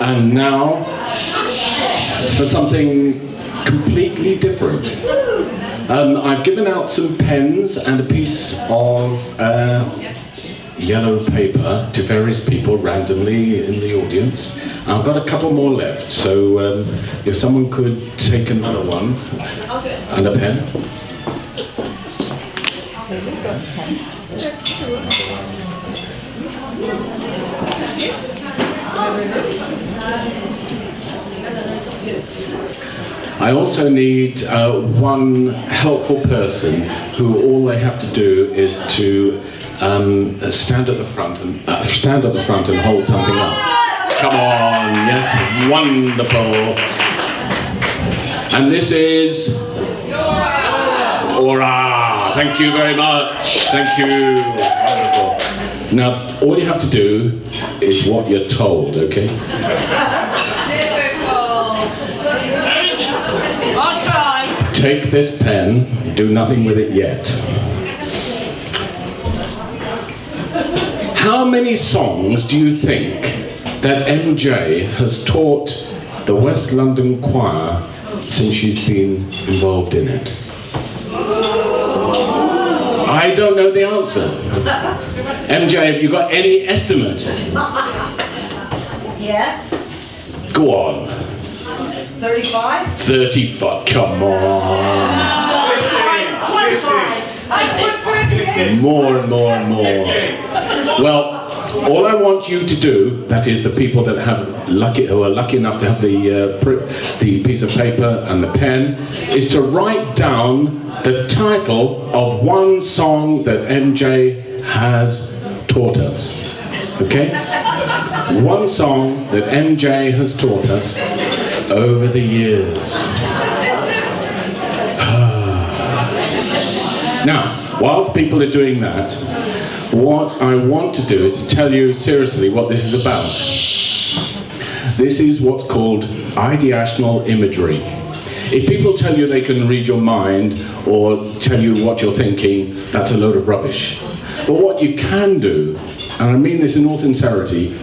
And now, for something completely different. I've given out some pens and a piece of yellow paper to various people randomly in the audience. I've got a couple more left, so if someone could take another one and a pen. I also need one helpful person who all they have to do is to stand at the front and hold something up. Come on, yes, wonderful. And this is Aura. Thank you very much. Thank you. Wonderful. Now, all you have to do is what you're told, okay? I'll try. Take this pen, do nothing with it yet. How many songs do you think that MJ has taught the West London Choir since she's been involved in it? I don't know the answer. MJ, have you got any estimate? Yes. Go on. 35? 35, come on. 25. More and more and more. Well, all I want you to do, that is the people that who are lucky enough to have the piece of paper and the pen, is to write down the title of one song that MJ has taught us. Okay? One song that MJ has taught us over the years. Now, whilst people are doing that, what I want to do is to tell you seriously what this is about. This is what's called ideational imagery. If people tell you they can read your mind or tell you what you're thinking, that's a load of rubbish. But what you can do, and I mean this in all sincerity,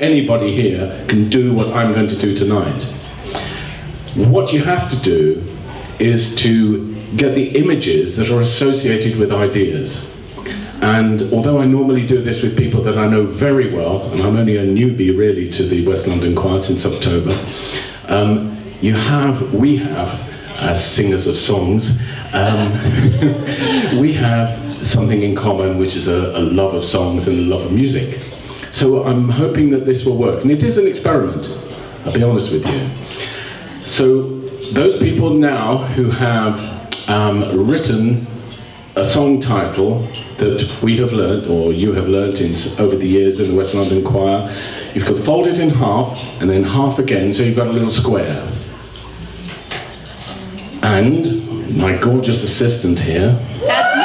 anybody here, can do what I'm going to do tonight. What you have to do is to get the images that are associated with ideas. And although I normally do this with people that I know very well, and I'm only a newbie really to the West London Choir since October, we have, as singers of songs, we have something in common, which is a love of songs and a love of music. So I'm hoping that this will work. And it is an experiment, I'll be honest with you. So those people now who have written a song title that we have learnt, or you have learnt over the years in the West London Choir, you could fold it in half and then half again, so you've got a little square. And my gorgeous assistant here, That's me.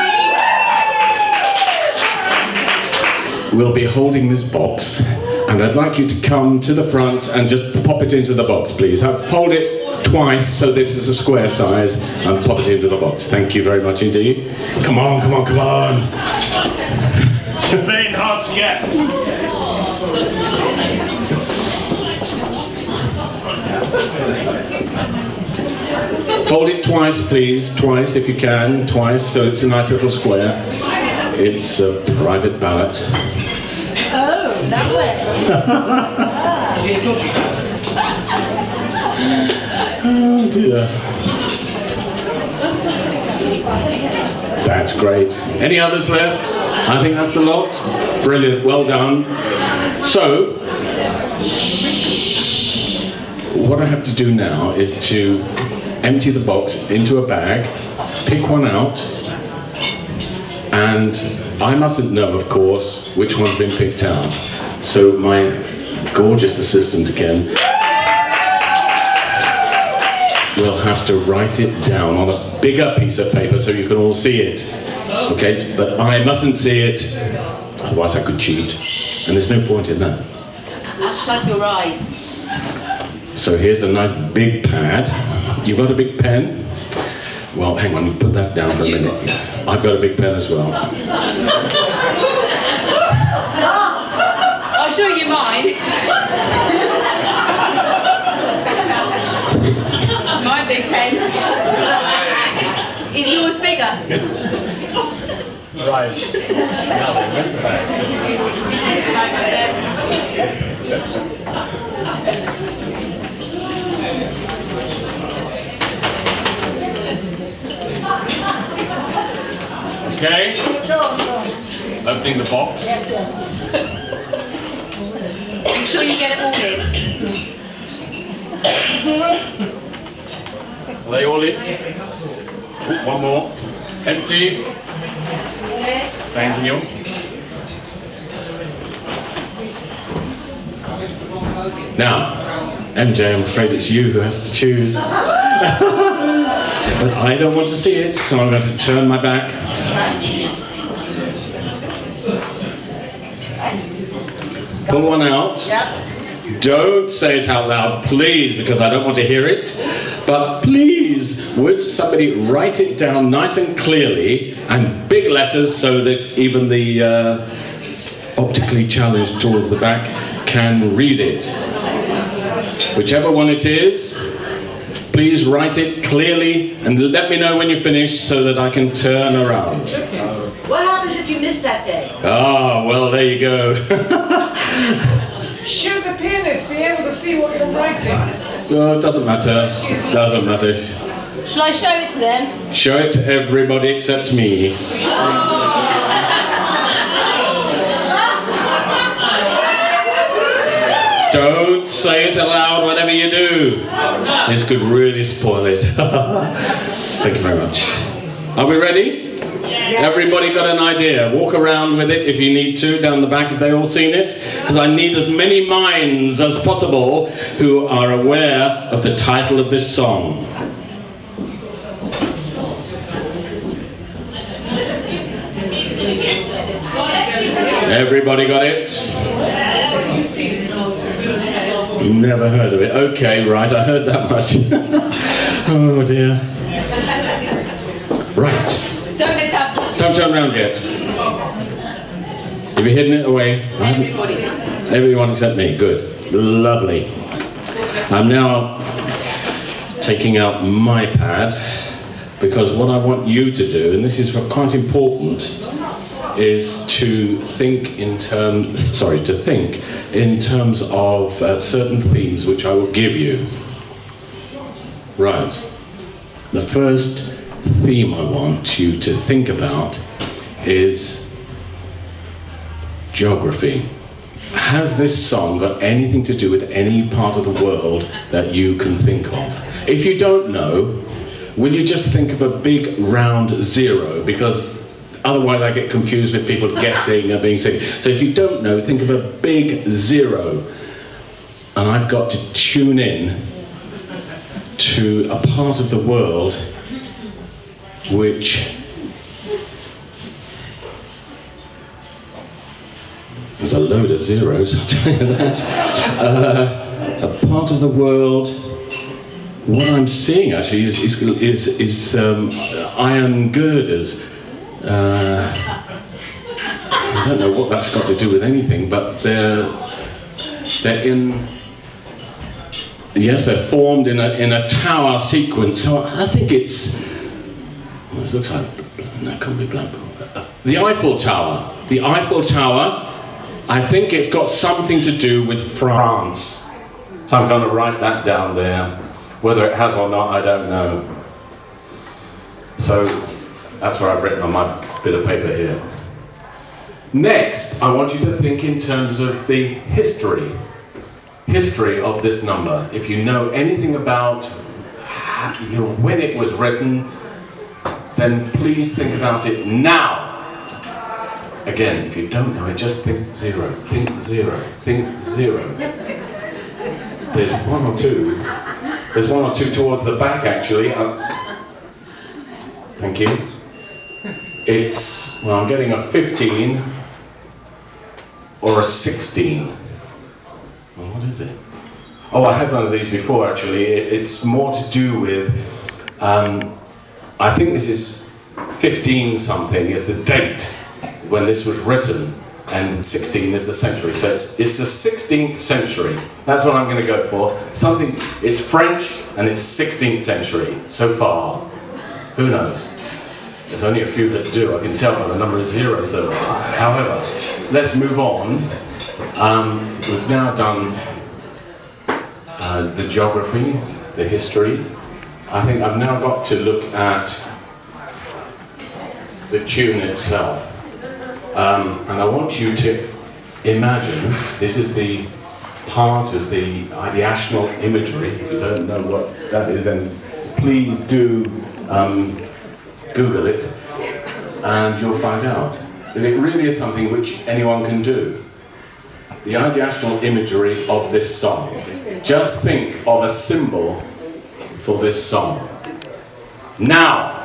will be holding this box, and I'd like you to come to the front and just pop it into the box, please. Fold it twice so that it's a square size and pop it into the box. Thank you very much indeed. Come on, come on, come on. It's been hard to get. Fold it twice, please. Twice, if you can. Twice, so it's a nice little square. It's a private ballot. Oh, that way. Oh dear. That's great. Any others left? I think that's the lot. Brilliant, well done. So, what I have to do now is to empty the box into a bag, pick one out, and I mustn't know, of course, which one's been picked out. So my gorgeous assistant again will have to write it down on a bigger piece of paper so you can all see it. Okay, but I mustn't see it, otherwise I could cheat, and there's no point in that. Ash like your eyes. So here's a nice big pad. You've got a big pen? Well, hang on, you put that down for a minute. I've got a big pen as well. I'll show you mine. Right. Now then, where's the bag? Okay. Opening the box. Make sure you get it all in. Are they all in? Ooh, one more. Empty. Thank you. Now, MJ, I'm afraid it's you who has to choose. But I don't want to see it, so I'm going to turn my back. Pull one out. Don't say it out loud, please, because I don't want to hear it. But please, would somebody write it down nice and clearly and big letters so that even the optically challenged towards the back can read it. Whichever one it is, please write it clearly and let me know when you're finished so that I can turn around. What happens if you miss that day? Ah, well, there you go. Should the pianist be able to see what you're writing? Oh, it doesn't matter. Doesn't matter. Shall I show it to them? Show it to everybody except me. Don't say it aloud whatever you do. This could really spoil it. Thank you very much. Are we ready? Everybody got an idea? Walk around with it if you need to, down the back if they've all seen it. Because I need as many minds as possible who are aware of the title of this song. Everybody got it? Never heard of it. Okay, right, I heard that much. Oh dear. Right. Don't turn around yet. Have you hidden it away? Everybody's in. Everyone except me. Good. Lovely. I'm now taking out my pad because what I want you to do, and this is quite important, is to think in terms of certain themes which I will give you. Right. The first theme I want you to think about is geography. Has this song got anything to do with any part of the world that you can think of? If you don't know, will you just think of a big round zero? Because otherwise I get confused with people guessing and being silly. So if you don't know, think of a big zero. And I've got to tune in to a part of the world which there's a load of zeros, I'll tell you that. A part of the world, what I'm seeing actually is iron girders. I don't know what that's got to do with anything, but they're in. Yes, they're formed in a tower sequence. So I think it's. Well, it looks like no, it can't be black. The Eiffel Tower. The Eiffel Tower. I think it's got something to do with France. So I'm going to write that down there. Whether it has or not, I don't know. So that's what I've written on my bit of paper here. Next, I want you to think in terms of the history of this number. If you know anything about when it was written, then please think about it now. Again, if you don't know it, just think zero, think zero, think zero. There's one or two. There's one or two towards the back, actually. Thank you. It's, well, I'm getting a 15 or a 16. Well, what is it? Oh, I had one of these before, actually. It's more to do with, I think this is 15 something is the date when this was written, and 16 is the century. So it's the 16th century. That's what I'm going to go for. Something, it's French and it's 16th century so far. Who knows? There's only a few that do, I can tell by the number of zeros there. However, let's move on. We've now done the geography, the history. I think I've now got to look at the tune itself. And I want you to imagine, this is the part of the ideational imagery. If you don't know what that is, then please do Google it, and you'll find out that it really is something which anyone can do. The ideational imagery of this song. Just think of a symbol for this song. Now!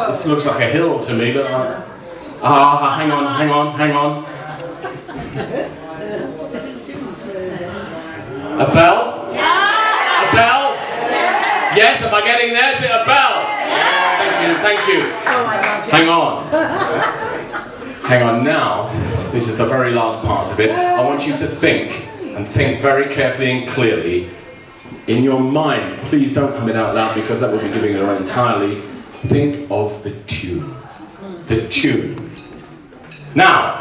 This looks like a hill to me, but hang on. A bell? A bell? Yes, am I getting there? Is it a bell? Thank you. Hang on now. This is the very last part of it. I want you to think, and think very carefully and clearly. In your mind, please don't hum it out loud because that will be giving it away entirely. Think of the tune. The tune. Now,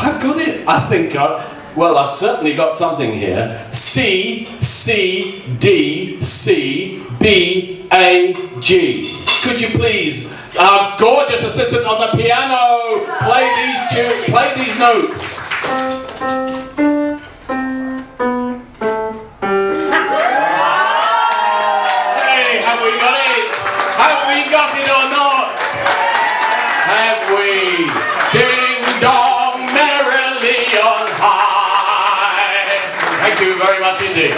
I've got it. I've certainly got something here. C, C, D, C, B, A, G. Could you please, our gorgeous assistant on the piano, play these notes. Hey, have we got it? Have we got it or not? Have we? Ding dong, merrily on high. Thank you very much indeed.